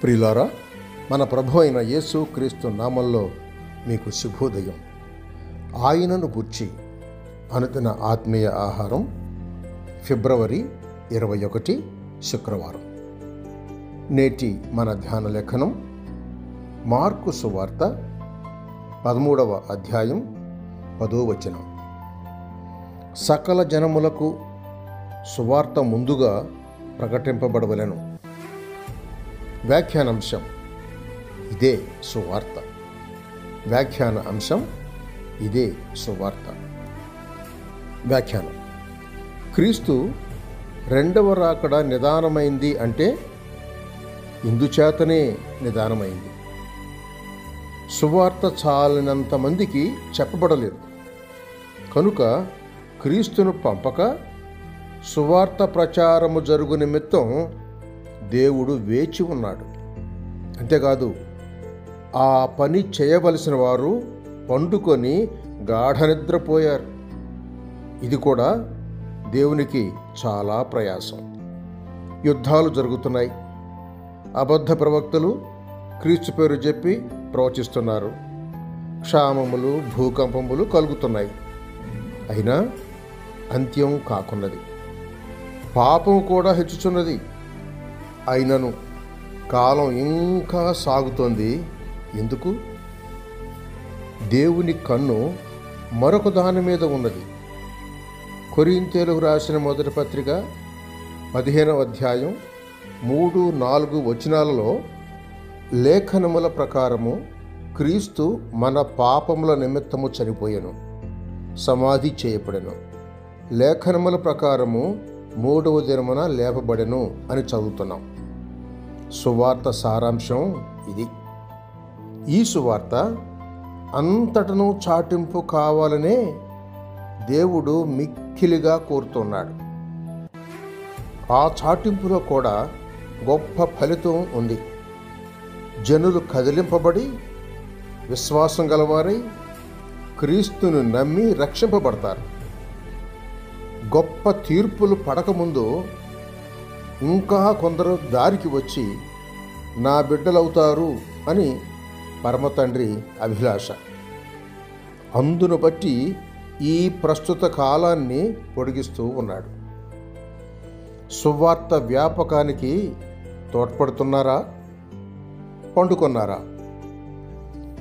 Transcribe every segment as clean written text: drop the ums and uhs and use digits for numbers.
ప్రియులారా, మన ప్రభు అయిన యేసు క్రీస్తు నామంలో మీకు శుభోదయం. ఆయనను గూర్చి అనుదిన ఆత్మీయ ఆహారం, ఫిబ్రవరి 21 శుక్రవారం. నేటి మన ధ్యాన లేఖనం మార్కు సువార్త 13వ అధ్యాయం 10వ వచనం. సకల జనములకు సువార్త ముందుగా ప్రకటింపబడవలెను. వ్యాఖ్యానాంశం ఇదే సువార్త. వ్యాఖ్యాన అంశం ఇదే సువార్త. వ్యాఖ్యానం: క్రీస్తు రెండవ రాకడ నిదానమైంది అంటే ఇందుచేతనే నిదానమైంది. సువార్త చాలినంత మందికి చెప్పబడలేదు కనుక క్రీస్తును పంపక సువార్త ప్రచారము జరుగు నిమిత్తం దేవుడు వేచి ఉన్నాడు. అంతేకాదు, ఆ పని చేయవలసిన వారు పండుకొని గాఢ నిద్రపోయారు. ఇది కూడా దేవునికి చాలా ప్రయాసం. యుద్ధాలు జరుగుతున్నాయి. అబద్ధ ప్రవక్తలు క్రీస్తు పేరు చెప్పి ప్రవచిస్తున్నారు. క్షామములు, భూకంపములు కలుగుతున్నాయి. అయినా అంత్యం కాకున్నది. పాపం కూడా హెచ్చుచున్నది. అయినను కాలం ఇంకా సాగుతోంది. ఎందుకు? దేవుని కన్ను మరొక దాని మీద ఉన్నది. కొరింథీయులకు రాసిన మొదటి పత్రిక 15వ అధ్యాయం 3-4 వచనాలలో లేఖనముల ప్రకారము క్రీస్తు మన పాపముల నిమిత్తము చనిపోయెను, సమాధి చేయబడెను, లేఖనముల ప్రకారము 3వ దినమున లేపబడెను అని చదువుతున్నాం. సువార్త సారాంశం ఇది. ఈ సువార్త అంతటను చాటింపు కావాలనే దేవుడు మిక్కిలిగా కోరుతున్నాడు. ఆ చాటింపులో కూడా గొప్ప ఫలితం ఉంది. జనులు కదిలింపబడి విశ్వాసం గలవారై క్రీస్తును నమ్మి రక్షింపబడతారు. గొప్ప తీర్పులు పడకముందు ఇంకా కొందరు దారికి వచ్చి నా బిడ్డలవుతారు అని పరమతండ్రి అభిలాష. అందును బట్టి ఈ ప్రస్తుత కాలాన్ని పొడిగిస్తూ ఉన్నాడు. సువార్త వ్యాపకానికి తోడ్పడుతున్నారా? పండుకొన్నారా?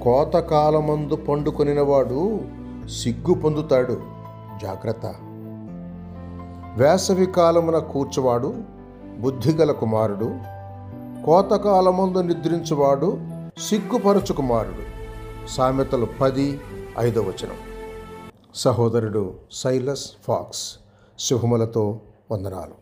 కోతకాలమందు పండుకొనినవాడు సిగ్గు పొందుతాడు. జాగ్రత్త. వేసవి కాలమున కూర్చువాడు బుద్ధిగల కుమారుడు, కోతకాలమందు నిద్రించువాడు సిగ్గుపరచు కుమారుడు. సామెతలు 10:5 వచనం. సహోదరుడు సైలస్ ఫాక్స్. శుభములతో వందనాలు.